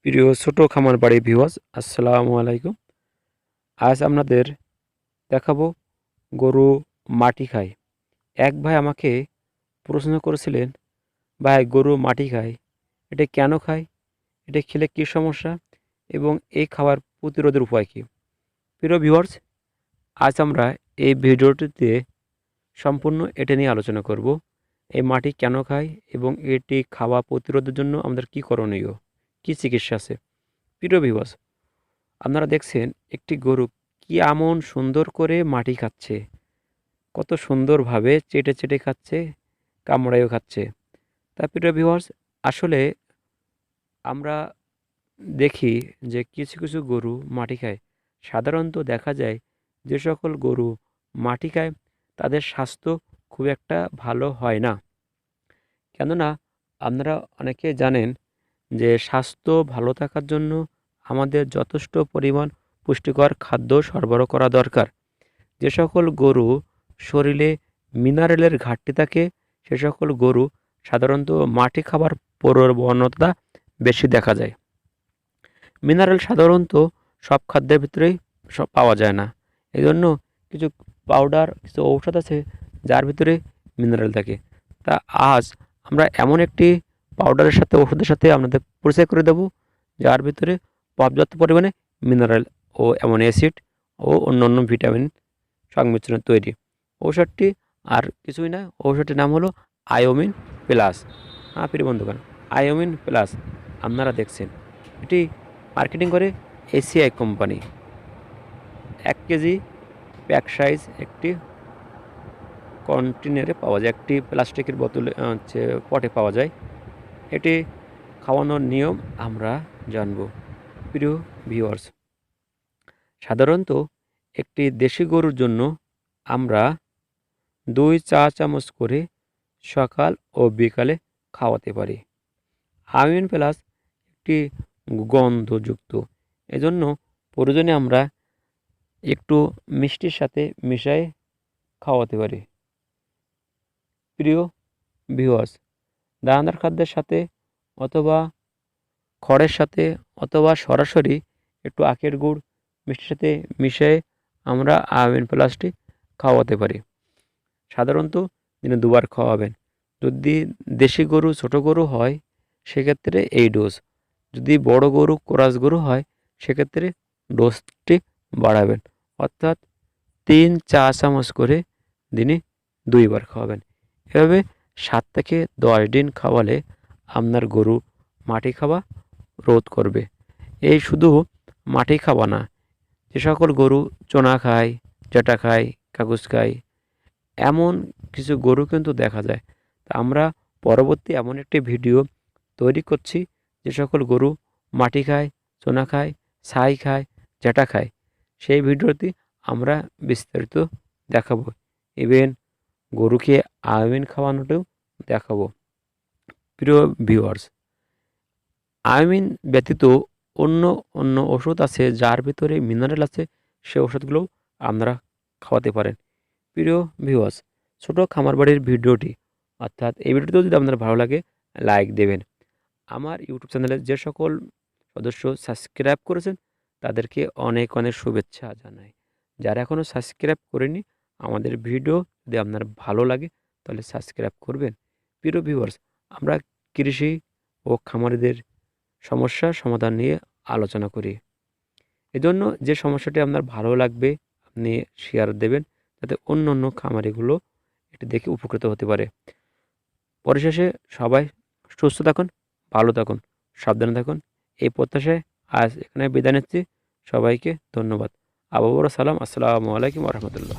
প্রিয় ছোট খামার বাড়ি ভিউয়ার্স, আসসালামু আলাইকুম। আজ আপনাদের দেখাবো গরু মাটি খায়। এক ভাই আমাকে প্রশ্ন করেছিলেন, ভাই গরু মাটি খায়, এটা কেন খায়, এটা খেলে কী সমস্যা এবং এই খাবার প্রতিরোধের উপায় কী? প্রিয় ভিউয়ার্স, আজ আমরা এই ভিডিওটিতে সম্পূর্ণ এটা নিয়ে আলোচনা করব। এই মাটি কেন খায় এবং এটি খাওয়া প্রতিরোধের জন্য আমাদের কী করণীয়, কী চিকিৎসা আছে। প্রিয় ভিউয়ার্স, আপনারা দেখছেন একটি গরু কি এমন সুন্দর করে মাটি খাচ্ছে, কত সুন্দরভাবে চেটে চেটে খাচ্ছে, কামড়াইও খাচ্ছে। তা প্রিয় ভিউয়ার্স, আসলে আমরা দেখি যে কিছু কিছু গরু মাটি খায়। সাধারণত দেখা যায় যে সকল গরু মাটি খায় তাদের স্বাস্থ্য খুব একটা ভালো হয় না। কেননা আপনারা অনেকে জানেন যে স্বাস্থ্য ভালো থাকার জন্য আমাদের যথেষ্ট পরিমাণ পুষ্টিকর খাদ্য সরবরাহ করা দরকার। যে সকল গরু শরীরে মিনারেলের ঘাটতি থাকে সে সকল গরু সাধারণত মাটি খাবার প্রবণতা বেশি দেখা যায়। মিনারেল সাধারণত সব খাদ্যের ভিতরেই সব পাওয়া যায় না। এই জন্য কিছু পাউডার, কিছু ঔষধ আছে যার ভিতরে মিনারেল থাকে। তা আজ আমরা এমন একটি পাউডারের সাথে ওষুধের সাথে আপনাদের পরিচয় করে দেব যার ভিতরে পর্যাপ্ত পরিমাণে মিনারেল ও অ্যামোনো অ্যাসিড ও অন্যান্য ভিটামিন সংমিশ্রণে তৈরি। ঔষধটি আর কিছুই না, ঔষধটির নাম হলো আয়োমিন প্লাস। প্রিয় বন্ধুগণ, আয়োমিন প্লাস আপনারা দেখছেন এটি মার্কেটিং করে ACI company. 1 KG pack size একটি কন্টেনারে পাওয়া যায়, একটি প্লাস্টিকের বোতলে পটে পাওয়া যায়। এটি খাওয়ানোর নিয়ম আমরা জানব। প্রিয় ভিউয়ার্স, সাধারণত একটি দেশি গরুর জন্য আমরা 2 চা চামচ করে সকাল ও বিকালে খাওয়াতে পারি। আয়োমিন প্লাস একটি গন্ধযুক্ত, এজন্য প্রয়োজনে আমরা একটু মিষ্টির সাথে মিশিয়ে খাওয়াতে পারি। প্রিয় ভিউয়ার্স, দানাদার খাদ্যের সাথে অথবা খড়ের সাথে অথবা সরাসরি একটু আখের গুড় মিষ্টির সাথে মিশিয়ে আমরা আয়োমিন প্লাসটি খাওয়াতে পারি। সাধারণত দিনে 2 বার খাওয়াবেন। যদি দেশি গরু, ছোট গরু হয় সেক্ষেত্রে এই ডোজ, যদি বড় গরু, ক্রস গরু হয় সেক্ষেত্রে ডোজটি বাড়াবেন, অর্থাৎ 3 চা চামচ করে দিনে 2 বার খাওয়াবেন। এভাবে 7 থেকে 10 দিন খাওয়ালে আপনার গরু মাটি খাওয়া রোধ করবে। এই শুধু মাটি খাওয়া না, যে সকল গরু চোনা খায়, ঝাঁটা খায়, কাগজ খায়, এমন কিছু গরু কিন্তু দেখা যায়। তা আমরা পরবর্তী এমন একটি ভিডিও তৈরি করছি যে সকল গরু মাটি খায়, চোনা খায়, ছাই খায়, ঝাঁটা খায়, সেই ভিডিওটি আমরা বিস্তারিত দেখাবো। ইভেন গরুকে আয়োমিন খাওয়ানোটাও দেখাবো। প্রিয় ভিউয়ার্স, আয়োমিন ব্যতীত অন্য অন্য ওষুধ আছে যার ভিতরে মিনারেল আছে, সে ওষুধগুলোও আপনারা খাওয়াতে পারেন। প্রিয় ভিউয়ার্স, ছোট খামার বাড়ির ভিডিওটি, অর্থাৎ এই ভিডিওটিও যদি আপনার ভালো লাগে লাইক দেবেন। আমার ইউটিউব চ্যানেলে যে সকল সদস্য সাবস্ক্রাইব করেছেন তাদেরকে অনেক অনেক শুভেচ্ছা জানাই। যারা এখনও সাবস্ক্রাইব করেনি, আমাদের ভিডিও যদি আপনার ভালো লাগে তাহলে সাবস্ক্রাইব করবেন। প্রিয় ভিউয়ার্স, আমরা কৃষি ও খামারিদের সমস্যা সমাধান নিয়ে আলোচনা করি। এজন্য যে সমস্যাটি আপনার ভালো লাগবে আপনি শেয়ার দেবেন, যাতে অন্য অন্য খামারিগুলো এটি দেখে উপকৃত হতে পারে। পরিশেষে সবাই সুস্থ থাকুন, ভালো থাকুন, সাবধানে থাকুন, এই প্রত্যাশায় আজ এখানে বিদায় নিচ্ছি। সবাইকে ধন্যবাদ। আবারও সালাম, আসসালামু আলাইকুম ওয়া রাহমাতুল্লাহ।